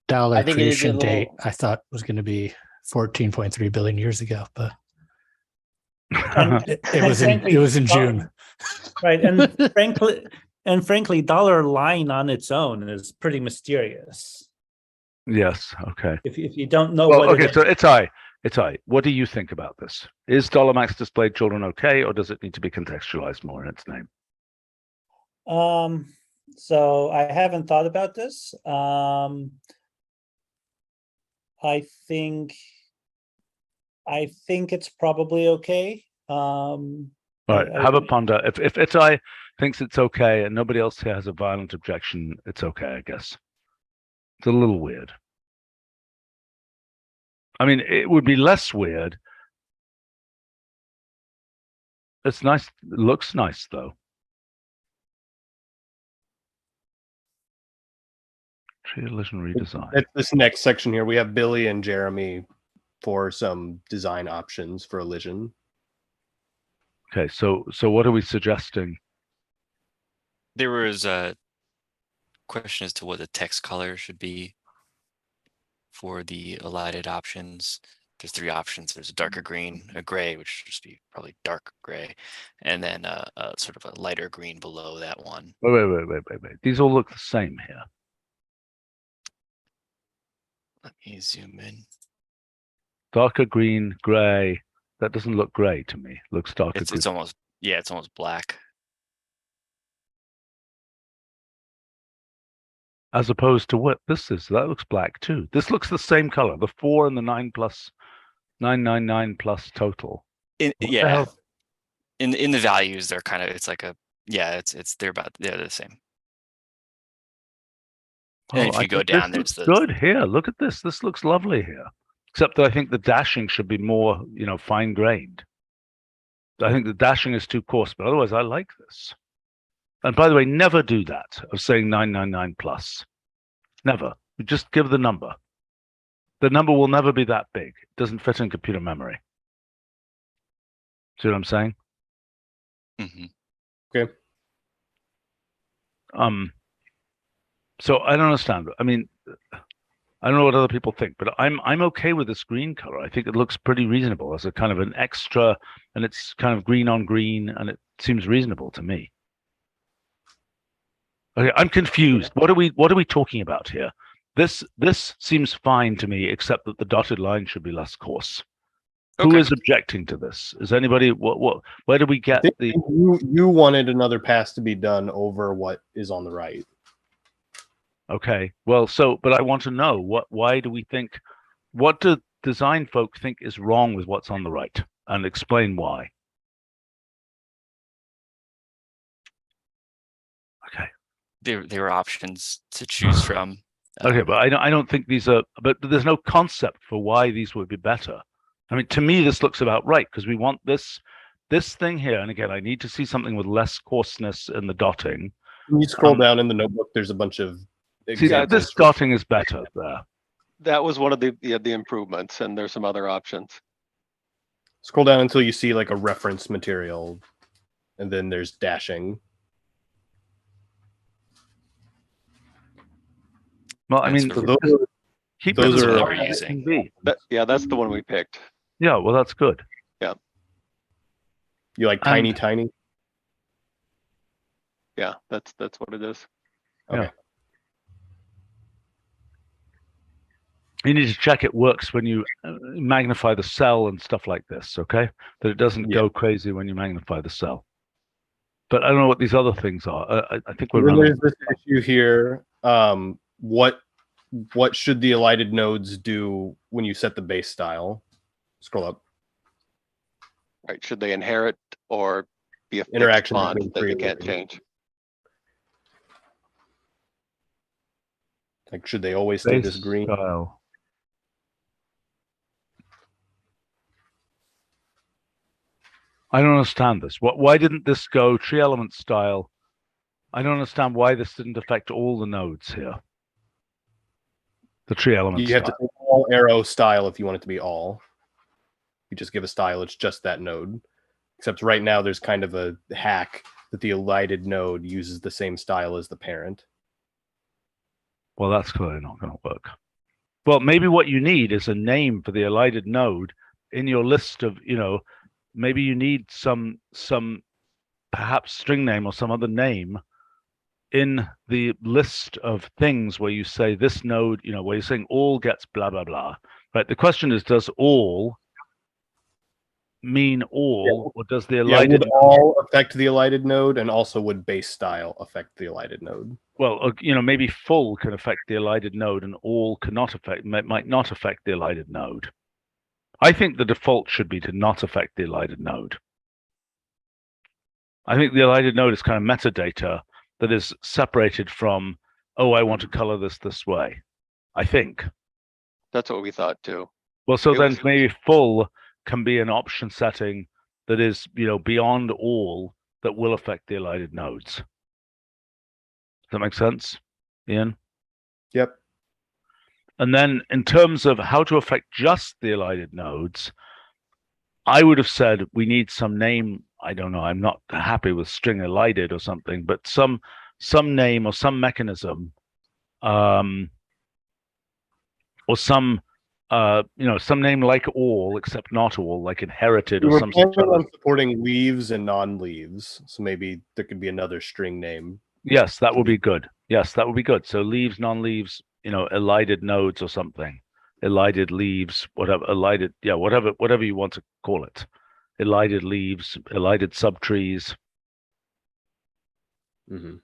Dollar I think it is a creation date little- I thought was going to be 14.3 billion years ago, but it was in June. Right, and frankly, dollar line on its own is pretty mysterious. Yes. Okay. If you don't know Well, what okay. it is. So it's I. What do you think about this? Is dollar max displayed children okay, or does it need to be contextualized more in its name? So I haven't thought about this. I think it's probably okay. All right, have a ponder. If Itai thinks it's okay and nobody else here has a violent objection, it's okay, I guess. It's a little weird. I mean, it would be less weird. It's nice. It looks nice, though. Tree elision redesign. At this next section here, we have Billy and Jeremy for some design options for elision. Okay, so what are we suggesting? There was a question as to what the text color should be for the elided options. There's three options. There's a darker green, a gray, which should just be probably dark gray, and then a sort of a lighter green below that one. Wait. These all look the same here. Let me zoom in. Darker green, gray. That doesn't look gray to me. Looks darker green. It's almost, yeah, it's almost black. As opposed to what this is. That looks black too. This looks the same color. The 4 and the 9 plus 999 plus total. Yeah. In the values, they're kind of, it's like a, yeah, they're the same. And if you go down, there's the good here. Look at this. This looks lovely here. Except that I think the dashing should be more, fine grained. I think the dashing is too coarse, but otherwise I like this. And by the way, never do that of saying 999 plus. Never. You just give the number. The number will never be that big. It doesn't fit in computer memory. See what I'm saying? Mhm. Okay. So I don't understand. I mean, I don't know what other people think, but I'm okay with this green color. I think it looks pretty reasonable as a kind of an extra, and it's kind of green on green, and it seems reasonable to me. Okay, I'm confused. What are we talking about here? This seems fine to me, except that the dotted line should be less coarse. Who Okay. is objecting to this? Is anybody where do we I get think the you wanted another pass to be done over what is on the right. okay? Well, but I want to know why do we think what do design folk think is wrong with what's on the right, and explain why. Okay. There were options to choose from. Okay, but I don't think these are. But there's no concept for why these would be better. I mean, to me, this looks about right because we want this thing here. And again, I need to see something with less coarseness in the dotting. When you scroll down in the notebook, there's a bunch of See, this dotting is better there. That was one of the improvements, and there's some other options. Scroll down until you see like a reference material, and then there's dashing. Well, I mean, So those are we're using. That's the one we picked. Yeah, well, that's good. Yeah. You like tiny, tiny? Yeah, that's what it is. Okay. Yeah. You need to check it works when you magnify the cell and stuff like this, okay? That it doesn't go crazy when you magnify the cell. But I don't know what these other things are. I think we're running. There's this issue here. What should the elided nodes do when you set the base style? Scroll up. Right? Should they inherit or be a fixed Interaction font between that you three can't of change? Like, should they always stay this Base green? style. I don't understand this. Why didn't this go tree element style? I don't understand why this didn't affect all the nodes here. The tree element You have to style. say all arrow style if you want it to be all. You just give a style, it's just that node. Except right now there's kind of a hack that the elided node uses the same style as the parent. Well, that's clearly not going to work. Well, maybe what you need is a name for the elided node in your list of, maybe you need some perhaps string name or some other name in the list of things where you say this node, where you're saying all gets blah, blah, blah. Right. The question is, does all mean all, or does the elided would all affect the elided node, and also would base style affect the elided node? Well, maybe full can affect the elided node and all cannot affect, might not affect the elided node. I think the default should be to not affect the elided node. I think the elided node is kind of metadata that is separated from, oh, I want to color this way. I think. That's what we thought too. Well, so then maybe full can be an option setting that is, beyond all that will affect the elided nodes. Does that make sense, Ian? Yep. And then in terms of how to affect just the elided nodes, I would have said we need some name. I don't know. I'm not happy with string elided or something, but some name or some mechanism, or some some name like all except not all, like inherited or some. We're planning on supporting leaves and non-leaves, so maybe there could be another string name. Yes, that would be good. Yes, that would be good. So leaves, non-leaves, elided nodes or something. Elided leaves, whatever, elided, yeah, whatever you want to call it. Elided leaves, elided subtrees. Mm-hmm.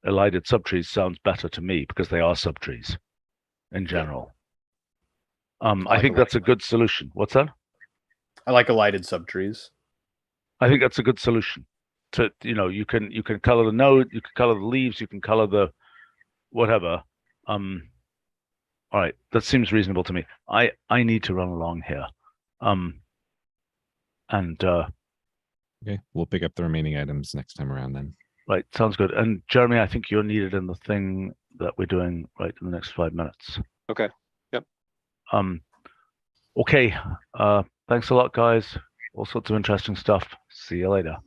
Elided subtrees sounds better to me because they are subtrees in general. I think that's a good solution. What's that? I like elided subtrees. I think that's a good solution. To you can color the node, you can color the leaves, you can color the whatever. All right, that seems reasonable to me. I need to run along here. Okay, we'll pick up the remaining items next time around then. Right, sounds good. And Jeremy, I think you're needed in the thing that we're doing right in the next 5 minutes. Okay. Yep. Okay. Thanks a lot, guys. All sorts of interesting stuff. See you later.